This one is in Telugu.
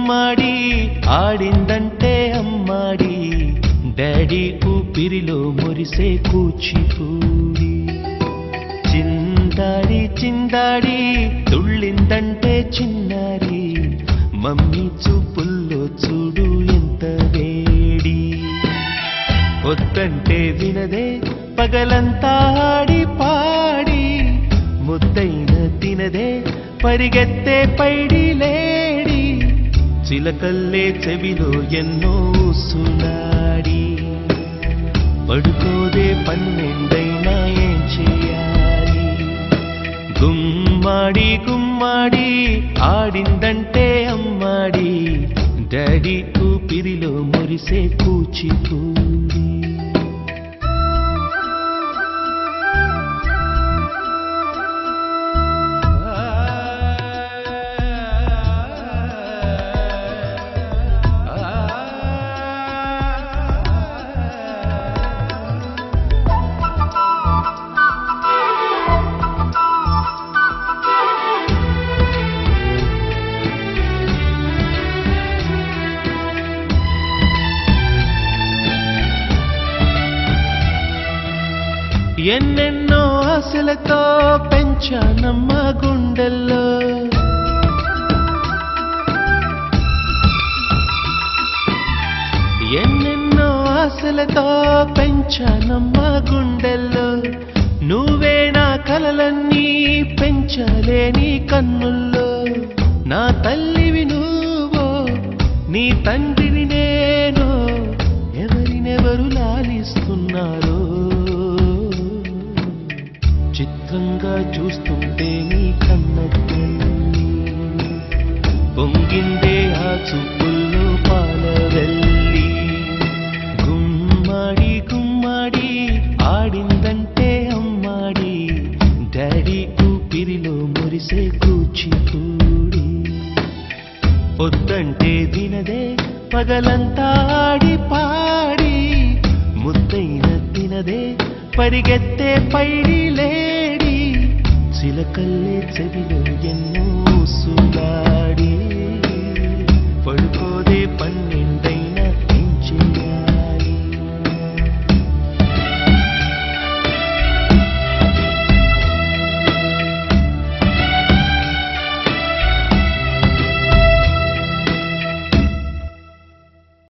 గుమ్మాడి ఆడిందంటే అమ్మాడి డాడీ ఊపిరిలో మురిసే కూచిపూడి చిందాడి చిందాడి తుళ్ళిందంటే చిన్నారి మమ్మీ చూపుల్లో చూడు ఎంత వేడి వద్దంటే వినదే పగలంతా ఆడి పాడి ముద్దైన తినదే పరిగెత్తే పైడి లేడి చిలకల్లే చెవిలో ఎన్నో సునాడి పడుకోదే పన్నెండైనా ఏం చేయాలి గుమ్మాడి గుమ్మాడి ఆడిందంటే అమ్మాడి డాడీ ఊపిరిలో మురిసే కూచిపూడి ఎన్నెన్నో ఆశలతో పెంచానమ్మ గుండెల్లో ఎన్నెన్నో ఆశలతో పెంచానమ్మ గుండెల్లో నువ్వే నా కలలన్నీ పెంచలేని కన్నుల్లో నా తల్లివి నువ్వో నీ తండ్రిని నేను ఎవరినెవరు లాలిస్తున్నారో చిత్రంగా చూస్తుంటే నీ కన్నతల్లి పొంగిందే ఆ చూపుల్లో పాలవెల్లి గుమ్మాడి గుమ్మాడి ఆడిందంటే అమ్మాడి డాడీ ఊపిరిలో మురిసే కూచిపూడి పొద్దంటే వినదే పగలంతా ఆడి పాడి ముద్దైన తినదే పరిగెత్తే పైడి లేడి చిలకల్లే చెవిలో ఎన్నో